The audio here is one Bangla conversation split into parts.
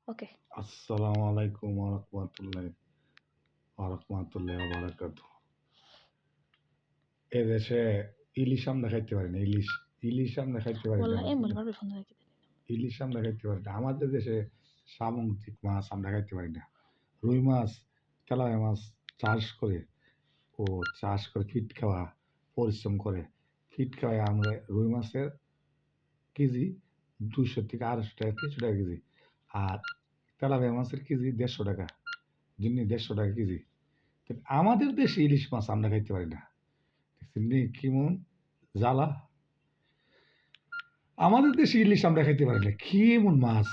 ওকে। আসসালামু আলাইকুম ওয়া রাহমাতুল্লাহি ওয়া বারাকাতুহু। এদেশে ইলিশ আমরা খাইতে পারি না। ইলিশ আমরা খাইতে পারি না। والله إيه من مرة فندق كده. ইলিশ আমরা খাইতে পারি না। আমাদের দেশে সামুদ্রিক মাছ আমরা খাইতে পারি না। রুই মাছ, তেলাপিয়া মাছ চাষ করে ফিট খাওয়া, পরিশ্রম করে ফিট খাওয়ায় আমরা রুই মাছের কেজি ২০০ থেকে ২৫০ টাকা, ৩০০ টাকা কেজি। আর তেলাপিয়া মাছের কেজি ১৫০ টাকা। যিনি ১৫০ টাকা কেজি। তো আমাদের দেশে ইলিশ মাছ আমরা খাইতে পারি না। দেখছেন নি কেমন জ্বালা? আমাদের দেশে ইলিশ আমরা খাইতে পারি না। কি এমন মাছ?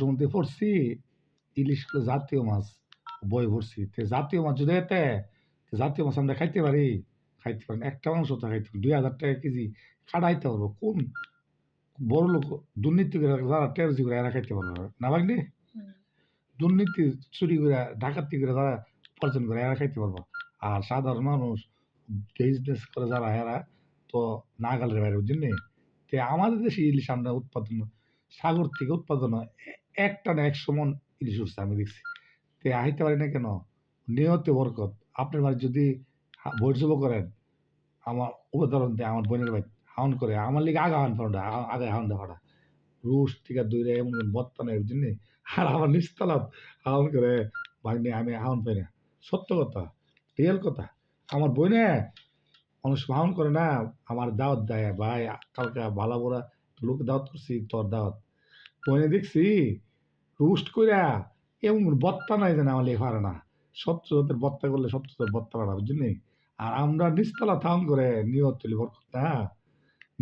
সমুদ্রে পড়ছি, ইলিশ হলো জাতীয় মাছ। বই পড়ছি। জাতীয় মাছ যদি এতে, জাতীয় মাছ আমরা খাইতে পারি? খাইতে পারি না। একটা মাংস তো খাইতে পারি। ২,০০০ টাকা কেজি খাটাইতে পারবো। কোন বড় লোক দুর্নীতি করে যারা টেরোরিস্ট করে এরা খাইতে পারবো না ভাগ্নে? দুর্নীতি চুরি করে ডাকাতি করে যারা উপার্জন করে এরা খাইতে পারবো। আর সাধারণ মানুষ বিজনেস করে যারা এরা তো নাগালের বাইরে বুঝলি। তে আমাদের দেশে ইলিশ আমরা উৎপাদন সাগর থেকে উৎপাদন হয় একটা না ১০০ মন ইলিশ উঠছে আমি দেখছি। তে আইতে পারি না কেন? নিয়তে বরকত। আপনার বাড়ি যদি বৈঠক করেন, আমার উদাহরণ দেয় আমার বোনের বাড়ি হাউন করে আমার লিগে আগা হাউন ফাউন্ডা আগে হাউন ফাটা রুশ থেকে দূরে এমন বত্তা নেই বুঝলি। আর আমার নিচতলাত হাউন করে ভাগ্নে আমি হাউন পাই না। সত্য কথা, রিয়েল কথা। আমার বোনে অনেক সময় হাউন করে না, আমার দাওয়াত দেয় ভাই কালকে ভালো বড়া লোক দাওয়াত করছি তোর দাওয়াত। বোনে দেখছি রুস্ট কইরা এমন বত্তা নাই যেন আমার লেখা না। সত্যদের বত্তা করলে সত্যদের বত্তা বাড়া বুঝলি। আর আমরা নিচতলা থাউন করে নিয়ত তুলি বরকত না।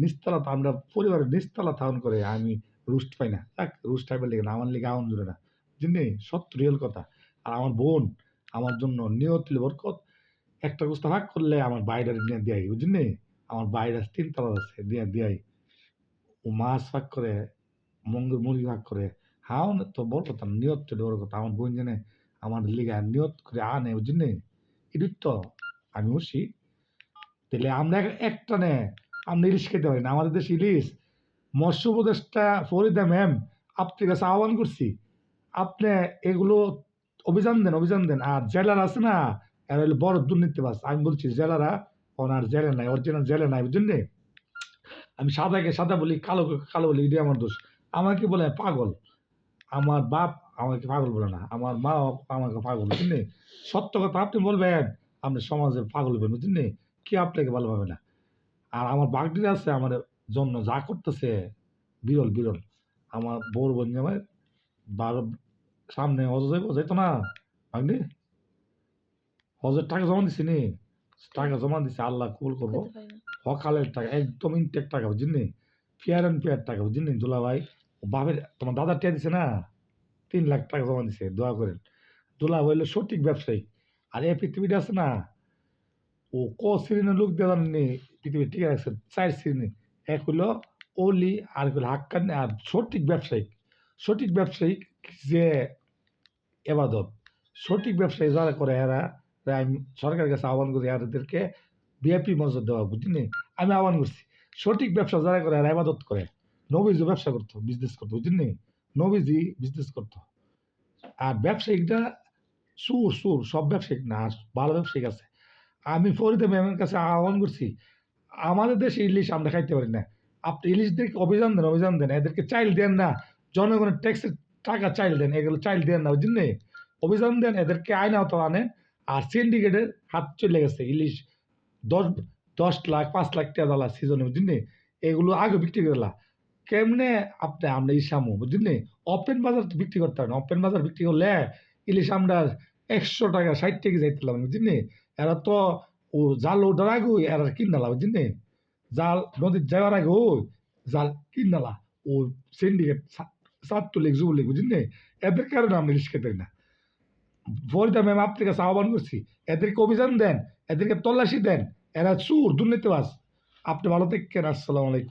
নিচতলা আমরা পরিবারের নিচতলা থাউন করে আমি রুস্ট পাই না। যাক রুস্ট টাইপের লেগে না আমার লিগে আউন জুড়ে না বুঝলি। সত্য রিয়েল কথা। আর আমার বোন আমার জন্য নিয়ত তুলি বরকত একটা গোস্তা ভাগ করলে আমার বাইরে নিয়ে দেয় বুঝলি। আমার বাইরে ৩ তলা আছে দিয়ে দেয়। ও মাছ ভাগ করে, মুরগি ভাগ করে। হাও না তো বড় কথা না, নিয়ত তুলি বড় কথা। আমার বোন জানে আমার লিগা নিয়ত করে আনে বুঝলি। এটাই তো আমি বলছি। তাহলে আমরা একটা নে আমরা ইলিশ খেতে পারি না। আমাদের দেশে ইলিশ মৎস্য উপদেষ্টা ফরিদা ম্যাম আপনার কাছে আহ্বান করছি। আপনি এগুলো অভিযান দেন। আর জেলার আছে না এরা হলো বড় দুর্নীতিবাজ। আমি বলছি জেলারা ওনার জেলে নাই, অরিজিনাল জেলে নাই বুঝলি। আমি সাদাকে সাদা বলি, কালোকে কালো বলি, এটাই আমার দোষ। আমাকে বলে পাগল। আমার বাপ আমাকে পাগল বলে না, আমার মা আমাকে পাগল বুঝলি। সত্য কথা আপনি বলবেন, আপনি সমাজে পাগল হবেন বুঝলি। কি আপনাকে ভালো পাবে না। আর আমার বাগডির আছে আমার জন্য যা করতেছে বিরল বিরল। আমার বউর বোন জামাই ১২ সামনে হজ যাইব যাইতো না ভাগ্নি। হজের টাকা জমা দিছি নি, টাকা জমা দিছি আল্লাহ কবুল করবো। খেতে পারি না। হকালের টাকা একদম ইনটেক টাকা বুঝলি। ফেয়ার অ্যান্ড ফেয়ার টাকা বুঝলি। দুলা ভাই বাপের তোমার দাদার টিয়া দিছে না ৩ লাখ টাকা জমা দিছে দোয়া করেন। দুলা ভাই হলো সঠিক ব্যবসায়ী। আর এই পৃথিবীটা আছে না ও ক শ্রেণীর লোক দিয়ে জানেননি পৃথিবী ঠিক আছে ৪ শ্রেণী। এক হলো অলি আর হলো হাক্কানি আর সঠিক ব্যবসায়িক। সঠিক ব্যবসায়িক যে এবাদত। সঠিক ব্যবসায়ী যারা করে এরা আমি সরকারের কাছে আহ্বান করি এদেরকে ভিআইপি মর্যাদা দেওয়া বুঝলি। আমি আহ্বান করছি সঠিক ব্যবসা যারা করে এরা ইবাদত করে। নবীজি ব্যবসা করতো বিজনেস করতো বুঝলি। নবীজি বিজনেস করতো। আর ব্যবসায়িকটা সুর সব ব্যবসায়িক না, আর ভালো ব্যবসায়িক আছে। আমি ফরিদা ম্যামের কাছে আহ্বান করছি আমাদের দেশে ইলিশ আমরা খাইতে পারি না। আপনি ইলিশদেরকে অভিযান দেন এদেরকে চাইল দেন না। জনগণের ট্যাক্সের টাকা চাইল দেন, এগুলো চাইল দেন না বুঝলি। অভিযান দেন এদেরকে আইন আওতা আনেন। আর সিন্ডিকেটের হাত চলে গেছে ইলিশ ১০ লাখ ৫ লাখ টাকা দালা সিজনে বুঝলি। এগুলো আগে বিক্রি করলা কেমনে আপনি আমরা ইসামু বুঝলি। ওপেন বাজার তো বিক্রি করতে হবে না। ওপেন বাজার বিক্রি করলে ইলিশ আমরা ১০০ টাকা ৬০ টাকা যাইতে বুঝলি। এরা তো ও জাল ওঠার আগে এরা কিনালা বুঝলি। জাল নদীর যাওয়ার আগে জাল কিনালা ও সিন্ডিকেট ছাত্রলীগ যুবলীগ বুঝলি। এদের কারণে আমরা ইলিশ খেতে পারি না। ফরিদা ম্যাম আপনার কাছে আহ্বান করছি এদেরকে অভিযান দেন, এদেরকে তল্লাশি দেন। এরা চুর দুর্নীতিবাজ। আপনি ভালো থাকেন। আসসালামু আলাইকুম।